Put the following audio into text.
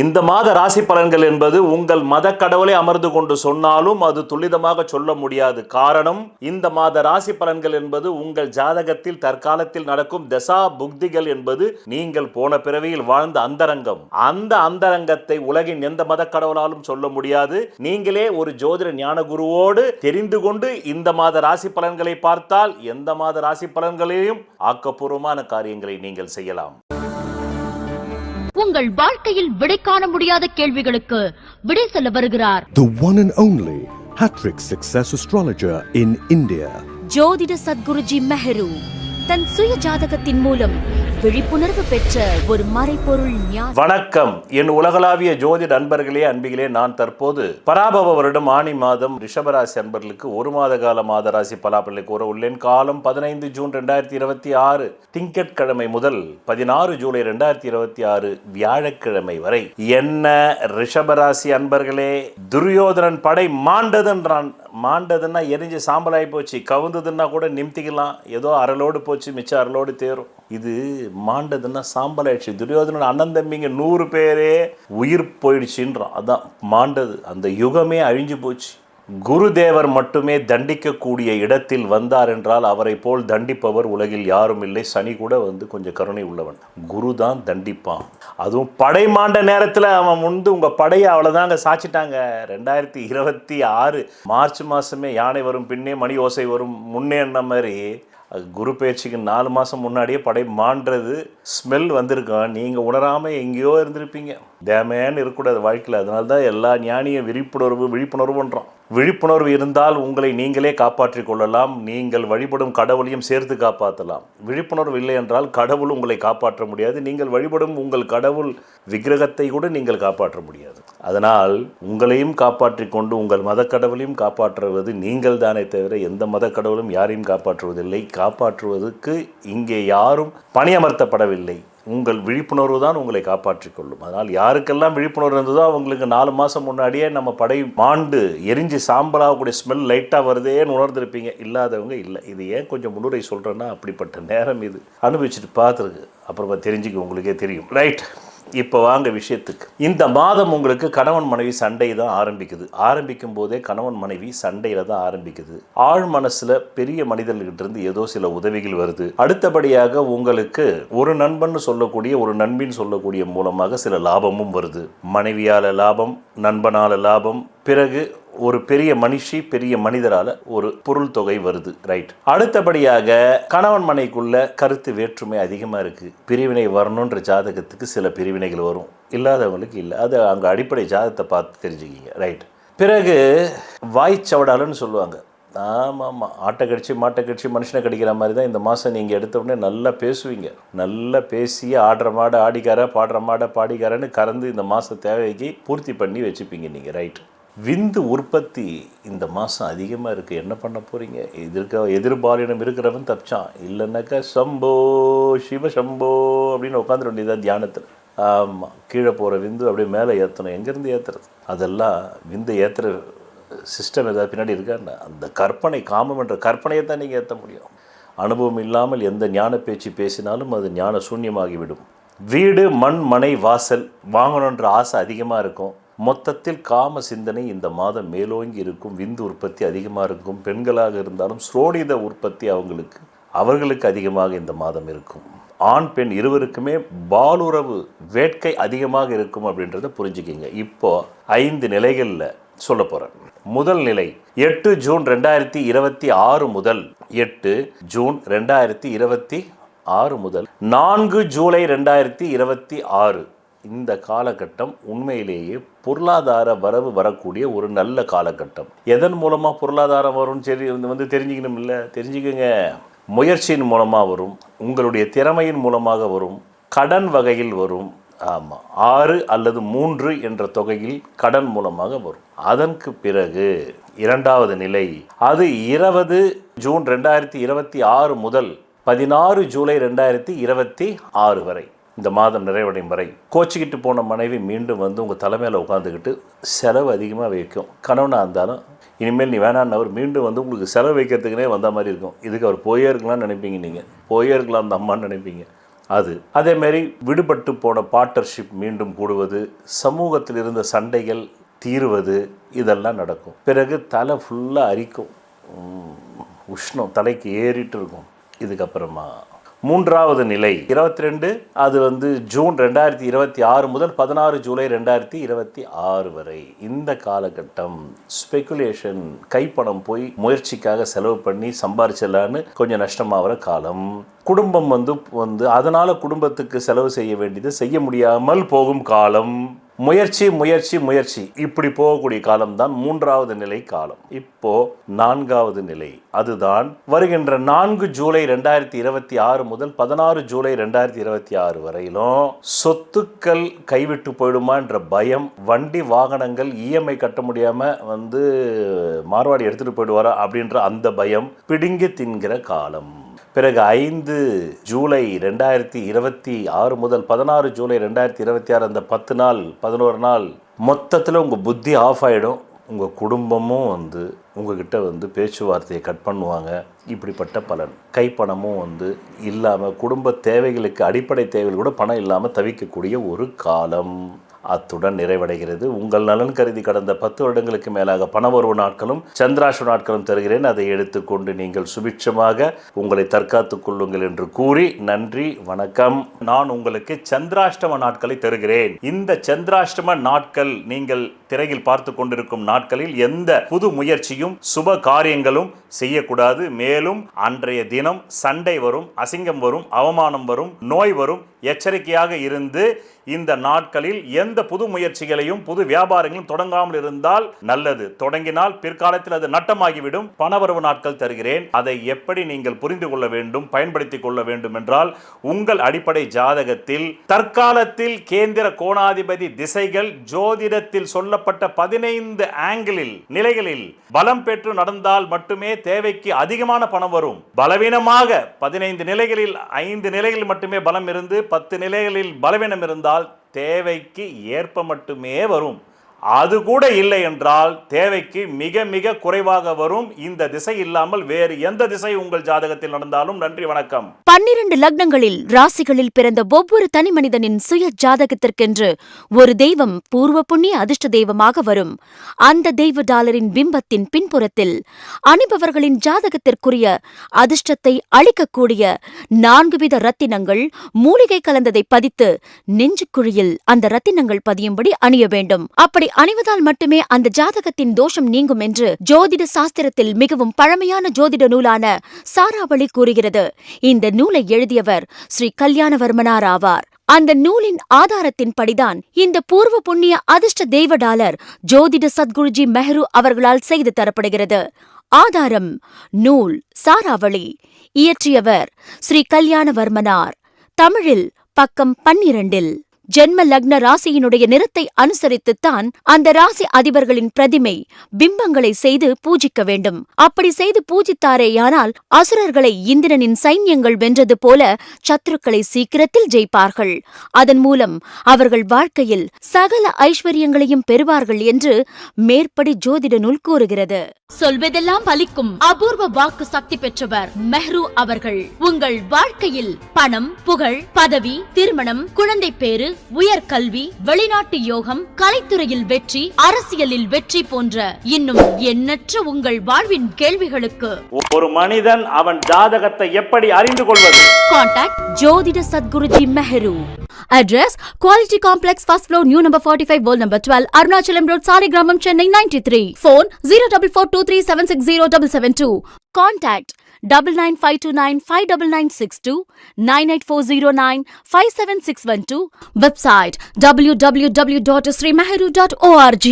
இந்த மாத ராசி பலன்கள் என்பது உங்கள் மத கடவுளை அமர்ந்து கொண்டு சொன்னாலும் அது துல்லிதமாக சொல்ல முடியாது. காரணம், இந்த மாத ராசி பலன்கள் என்பது உங்கள் ஜாதகத்தில் தற்காலத்தில் நடக்கும் தசா புக்திகள் என்பது நீங்கள் போன பிறவியில் வாழ்ந்த அந்தரங்கம். அந்த அந்தரங்கத்தை உலகின் எந்த மத கடவுளாலும் சொல்ல முடியாது. நீங்களே ஒரு ஜோதிட ஞான குருவோடு தெரிந்து கொண்டு இந்த மாத ராசி பலன்களை பார்த்தால் எந்த மாத ராசி பலன்களையும் ஆக்கப்பூர்வமான காரியங்களை நீங்கள் செய்யலாம். உங்கள் வாழ்க்கையில் விடை காண முடியாத கேள்விகளுக்கு விடை சொல்ல வருகிறார் The one and only Hattrick Success Astrologer in India. ஜோதிட சத்குருஜி மெஹரு தன் சுய ஜாதகத்தின் மூலம் விழிப்புணர்வு பெற்ற ஒரு மறைபொருள் ஞானி. வணக்கம் என் உலகளாவிய ஜோதிட அன்பர்களே, அன்பிகளே. நான் தற்போது பராபவ வருடம் ஆணி மாதம் ரிஷபராசி அன்பர்களுக்கு ஒரு மாத கால மாத ராசி பலாபலனை கூற உள்ளேன். காலம் 15 ஜூன் 2026 திங்கட்கிழமை முதல் 16 ஜூலை 2026 வியாழக்கிழமை வரை. என்ன ரிஷபராசி அன்பர்களே, துரியோதனன் படை மாண்டதுன்றான். மாண்டதுன்னா எரிஞ்சு சாம்பலாகி போச்சு, கவுந்ததுன்னா கூட நிமித்திக்கலாம், ஏதோ அரலோடு போச்சு, மிச்சம் அரலோடு தேரும். இது மாண்டதுன்னா சாம்பலாயிடுச்சு. துரியோதனன் அண்ணன் தம்பிங்க 100 பேரே உயிர் போயிடுச்சுன்றான். அதான் மாண்டது. அந்த யுகமே அழிஞ்சு போச்சு. குருதேவர் மட்டுமே தண்டிக்கக்கூடிய இடத்தில் வந்தார் என்றால் அவரை போல் தண்டிப்பவர் உலகில் யாரும் இல்லை. சனி கூட கொஞ்சம் கருணை உள்ளவன். குரு தான் தண்டிப்பான். அதுவும் படை மாண்ட நேரத்தில் அவன் உங்கள் படையை அவ்வளோதாங்க சாச்சிட்டாங்க. 2026 மார்ச் மாதமே யானை வரும் பின்னே மணி ஓசை வரும் முன்னேன்ன மாதிரி குரு பயிற்சிக்கு 4 மாதம் முன்னாடியே படை மாண்டுறது ஸ்மெல் வந்திருக்கோம். நீங்கள் உணராமல் எங்கேயோ இருந்திருப்பீங்க. டேமேன்னு இருக்கக்கூடாது வாழ்க்கையில். அதனால தான் எல்லா ஞானியும் விழிப்புணர்வுன்றான். விழிப்புணர்வு இருந்தால் உங்களை நீங்களே காப்பாற்றிக் கொள்ளலாம். நீங்கள் வழிபடும் கடவுளையும் சேர்த்து காப்பாற்றலாம். விழிப்புணர்வு இல்லை என்றால் கடவுள் உங்களை காப்பாற்ற முடியாது. நீங்கள் வழிபடும் உங்கள் கடவுள் விக்கிரகத்தை கூட நீங்கள் காப்பாற்ற முடியாது. அதனால் உங்களையும் காப்பாற்றிக் கொண்டு உங்கள் மத கடவுளையும் காப்பாற்றுவது நீங்கள் தானே தவிர எந்த மத கடவுளும் யாரையும் காப்பாற்றுவதில்லை. காப்பாற்றுவதற்கு இங்கே யாரும் பணியமர்த்தப்படவில்லை. உங்கள் விழிப்புணர்வு தான் உங்களை காப்பாற்றிக் கொள்ளும். அதனால் யாருக்கெல்லாம் விழிப்புணர்வு இருந்ததோ அவங்களுக்கு 4 மாதம் முன்னாடியே நம்ம படை மாண்டு எரிஞ்சு சாம்பலாகக்கூடிய ஸ்மெல் லைட்டாக வருதேன்னு உணர்ந்திருப்பீங்க. இல்லாதவங்க இல்லை. இது ஏன் கொஞ்சம் முன்னுரை சொல்கிறேன்னா, அப்படிப்பட்ட நேரம் இது. அனுபவிச்சுட்டு பார்த்துருக்கு, அப்புறமா தெரிஞ்சுக்க உங்களுக்கே தெரியும். ரைட், இப்போ வாங்க விஷயத்துக்கு. இந்த மாதம் உங்களுக்கு கணவன் மனைவி சண்டை தான் ஆரம்பிக்கும் போதே கணவன் மனைவி சண்டையில தான் ஆரம்பிக்குது. ஆழ் மனசுல பெரிய மனிதர்கிட்ட இருந்து ஏதோ சில உதவிகள் வருது. அடுத்தபடியாக உங்களுக்கு ஒரு நண்பன் சொல்லக்கூடிய ஒரு நண்பின் சொல்லக்கூடிய மூலமாக சில லாபமும் வருது. மனைவியால லாபம், நண்பனால லாபம், பிறகு ஒரு பெரிய மனுஷி பெரிய மனிதரால ஒரு பொருள் தொகை வருது. ரைட். அடுத்தபடியாக கணவன் மனைக்குள்ள கருத்து வேற்றுமை அதிகமாக இருக்கு. பிரிவினை வரணுன்ற ஜாதகத்துக்கு சில பிரிவினைகள் வரும், இல்லாதவங்களுக்கு இல்லை. அது அங்கே அடிப்படை ஜாதகத்தை பார்த்து தெரிஞ்சுக்கிங்க. ரைட். பிறகு வாய்ச்சவடாலன்னு சொல்லுவாங்க. ஆமாம், ஆட்டை கடிச்சு மாட்டை கடிச்சு மனுஷனை கடிக்கிற மாதிரி தான் இந்த மாதம் நீங்கள் எடுத்த உடனே நல்லா பேசுவீங்க. நல்லா பேசி ஆடுற மாடை ஆடிக்கார, பாடுற மாடை பாடிக்காரன்னு கறந்து இந்த மாத தேவைக்கு பூர்த்தி பண்ணி வச்சுப்பீங்க நீங்கள். ரைட். விந்து உற்பத்தி இந்த மாதம் அதிகமாக இருக்குது. என்ன பண்ண போகிறீங்க? எதிர்பாலினம் இருக்கிறவன் தப்பிச்சான். இல்லைன்னாக்கா சம்போ சிவ சம்போ அப்படின்னு உட்காந்துட வேண்டியதான் தியானத்தில். ஆமாம், கீழே போகிற விந்து அப்படியே மேலே ஏற்றணும். எங்கேருந்து ஏற்றுறது? அதெல்லாம் விந்து ஏற்றுற சிஸ்டம் ஏதாவது பின்னாடி இருக்காருன்னா, அந்த கற்பனை, காமம் என்ற கற்பனையை தான் நீங்கள் ஏற்ற முடியும். அனுபவம் இல்லாமல் எந்த ஞான பேச்சு பேசினாலும் அது ஞான சூன்யமாகிவிடும். வீடு, மண், மனை, வாசல் வாங்கணுன்ற ஆசை அதிகமாக இருக்கும். மொத்தத்தில் காம சிந்தனை இந்த மாதம் மேலோங்கி இருக்கும். விந்து உற்பத்தி அதிகமாக இருக்கும். பெண்களாக இருந்தாலும் ஸ்ரோடித உற்பத்தி அவர்களுக்கு அதிகமாக இந்த மாதம் இருக்கும். ஆண் பெண் இருவருக்குமே பாலுறவு வேட்கை அதிகமாக இருக்கும் அப்படின்றத புரிஞ்சுக்கிங்க. இப்போ 5 நிலைகளில் சொல்ல போகிறேன். முதல் நிலை 8 ஜூன் 2026 முதல் 8 ஜூன் 2026 முதல் 4 ஜூலை 2026 இந்த காலகட்டம் உண்மையிலேயே பொருளாதார வரவு வரக்கூடிய ஒரு நல்ல காலகட்டம். எதன் மூலமாக பொருளாதாரம் வரும் தெரிஞ்சுக்கணும் இல்லை? தெரிஞ்சுக்கங்க. முயற்சியின் மூலமாக வரும், உங்களுடைய திறமையின் மூலமாக வரும், கடன் வகையில் வரும். ஆமாம், 6 அல்லது 3 என்ற தொகையில் கடன் மூலமாக வரும். அதற்கு பிறகு 2வது நிலை, அது 20 ஜூன் 2026 முதல் 16 ஜூலை 2026 வரை, இந்த மாதம் நிறைவடையும் வரை கோச்சிக்கிட்டு போன மனைவி மீண்டும் உங்கள் தலைமையில் உட்காந்துக்கிட்டு செலவு அதிகமாக வைக்கும். கணவனாக இருந்தாலும் இனிமேல் நீ வேணான்னு அவர் மீண்டும் உங்களுக்கு செலவு வைக்கிறதுக்குனே வந்த மாதிரி இருக்கும். இதுக்கு அவர் போயே இருக்கலாம்னு நினைப்பீங்க. நீங்கள் போயே இருக்கலாம் அந்த அம்மான்னு நினைப்பீங்க. அது அதே மாதிரி விடுபட்டு போன பார்ட்னர்ஷிப் மீண்டும் கூடுவது, சமூகத்தில் இருந்த சண்டைகள் தீருவது, இதெல்லாம் நடக்கும். பிறகு தலை ஃபுல்லாக அரிக்கும், உஷ்ணம் தலைக்கு ஏறிட்டு இருக்கும். இதுக்கப்புறமா மூன்றாவது நிலை 22, அது ஜூன் 2026 முதல் 16 ஜூலை 2026 வரை. இந்த காலகட்டம் ஸ்பெகுலேஷன், கைப்பணம் போய் முயற்சிக்காக செலவு பண்ணி சம்பாரிச்சலான்னு கொஞ்சம் நஷ்டமாகிற காலம். குடும்பம் அதனால குடும்பத்துக்கு செலவு செய்ய வேண்டியது செய்ய முடியாமல் போகும் காலம். முயற்சி முயற்சி முயற்சி இப்படி போகக்கூடிய காலம்தான் மூன்றாவது நிலை காலம். இப்போ நான்காவது நிலை, அதுதான் வருகின்ற 4 ஜூலை 2026 முதல் 16 ஜூலை 2026 வரையிலும் சொத்துக்கள் கைவிட்டு போயிடுமா என்ற பயம், வண்டி வாகனங்கள் இஎம்ஐ கட்ட முடியாம மார்வாடி எடுத்துட்டு போயிடுவாரா அப்படின்ற அந்த பயம் பிடுங்கி தின்கிற காலம். பிறகு 5 ஜூலை 2026 முதல் 16 ஜூலை 2026 அந்த 10 நாள் 11 நாள் மொத்தத்தில் உங்கள் புத்தி ஆஃப் ஆகிடும். உங்கள் குடும்பமும் உங்ககிட்ட பேச்சுவார்த்தையை கட் பண்ணுவாங்க. இப்படிப்பட்ட பலன். கைப்பணமும் இல்லாமல் குடும்ப தேவைகளுக்கு, அடிப்படை தேவைகள் கூட பணம் இல்லாமல் தவிக்கக்கூடிய ஒரு காலம். அத்துடன் நிறைவடைகிறது. உங்கள் நலன் கருதி கடந்த 10 வருடங்களுக்கு மேலாக பணவரவு நாட்களும் சந்திராஷ்ட நாட்களும் தருகிறேன். அதை எடுத்துக்கொண்டு நீங்கள் சுபிட்சமாக உங்களை தற்காத்துக் கொள்ளுங்கள் என்று கூறி நன்றி, வணக்கம். நான் உங்களுக்கு சந்திராஷ்டம நாட்களை தருகிறேன். இந்த சந்திராஷ்டம நாட்கள் நீங்கள் திரையில் பார்த்து கொண்டிருக்கும் நாட்களில் எந்த புது முயற்சியும் சுப காரியங்களும் செய்யக்கூடாது. மேலும் அன்றைய தினம் சண்டை வரும், அசிங்கம் வரும், அவமானம் வரும், நோய் வரும். எச்சரிக்கையாக இருந்து இந்த நாட்களில் எந்த புது முயற்சிகளையும் புது வியாபாரங்களும் தொடங்காமல் இருந்தால் நல்லது. தொடங்கினால் பிற்காலத்தில் அது நட்டமாகிவிடும். பணவரவு நாட்கள் தருகிறேன். அதை எப்படி நீங்கள் புரிந்து கொள்ள வேண்டும், பயன்படுத்திக் கொள்ள வேண்டும் என்றால் உங்கள் அடிப்படை ஜாதகத்தில் தற்காலத்தில் கேந்திர கோணாதிபதி திசைகள் ஜோதிடத்தில் சொல்லப்பட்ட 15 ஆங்கிளில் நிலைகளில் பலம் பெற்று நடந்தால் மட்டுமே தேவைக்கு அதிகமான பணம் வரும். பலவீனமாக 15 நிலைகளில் 5 நிலைகளில் மட்டுமே பலம் இருந்து 10 நிலைகளில் பலவீனம் இருந்தால் தேவைக்கு ஏற்ப மட்டுமே வரும். அது கூட இல்லை என்றால் தேவைக்கு மிக மிக குறைவாக வரும். இந்த திசை இல்லாமல் வேறு எந்த திசை உங்கள் ஜாதகத்தில் நடந்தாலும். நன்றி, வணக்கம். 12 லக்னங்களில் ராசிகளில் பிறந்த ஒவ்வொரு தனி மனிதனின் சுய ஜாதகத்திற்கென்று ஒரு தெய்வம் பூர்வ புண்ணிய அதிர்ஷ்ட தெய்வமாக வரும். அந்த தெய்வ டாலரின் பிம்பத்தின் பின்புறத்தில் அணிபவர்களின் ஜாதகத்திற்குரிய அதிர்ஷ்டத்தை அளிக்கக்கூடிய 4 வித ரத்தினங்கள், மூலிகை கலந்ததை பதித்து நெஞ்சுக்குழியில் அந்த ரத்தினங்கள் பதியும்படி அணிய வேண்டும். அப்படி அணிவதால் மட்டுமே அந்த ஜாதகத்தின் தோஷம் நீங்கும் என்று ஜோதிட சாஸ்திரத்தில் மிகவும் பழமையான ஜோதிட நூலான சாராவளி கூறுகிறது. இந்த நூலை எழுதியவர் ஸ்ரீ கல்யாணவர்மனார் ஆவார். அந்த நூலின் ஆதாரத்தின்படிதான் இந்த பூர்வ புண்ணிய அதிர்ஷ்ட தெய்வ டாலர் ஜோதிட சத்குருஜி மெஹரு அவர்களால் செய்து தரப்படுகிறது. ஆதாரம் நூல் சாராவளி. இயற்றியவர் ஸ்ரீ கல்யாணவர்மனார். தமிழில் பக்கம் 12. ஜென்ம லக்ன ராசியினுடைய நிறத்தை அனுசரித்துத்தான் அந்த ராசி அதிபர்களின் பிரதிமை பிம்பங்களை செய்து பூஜிக்க வேண்டும். அப்படி செய்து பூஜித்தாரேயானால் அசுரர்களை இந்திரனின் சைன்யங்கள் வென்றது போல சத்துருக்களை சீக்கிரத்தில் ஜெயிப்பார்கள். அதன் மூலம் அவர்கள் வாழ்க்கையில் சகல ஐஸ்வர்யங்களையும் பெறுவார்கள் என்று மேற்படி ஜோதிட நூல் கூறுகிறது. சொல்வதெல்லாம் பலிக்கும் அபூர்வ வாக்கு சக்தி பெற்றவர் மெஹ்ரு அவர்கள். உங்கள் வாழ்க்கையில் பணம், புகழ், பதவி, திருமணம், குழந்தை பேறு, உயர்கல்வி, வெளிநாட்டு யோகம், கலைத்துறையில் வெற்றி, அரசியலில் வெற்றி போன்ற இன்னும் எண்ணற்ற உங்கள் வாழ்வின் கேள்விகளுக்கு ஒரு மனிதன் அவன் ஜாதகத்தை எப்படி அறிந்து கொள்வது? கான்டாக்ட் ஜோதிட Sadguruji Mehru. Address Quality Complex, first floor, new number 45, wall number 12, Arunachalam Road, Saligramam, Chennai 93. Phone 044237607772. Contact 99529 59962 98409 57612. Website www.srimeheru.org.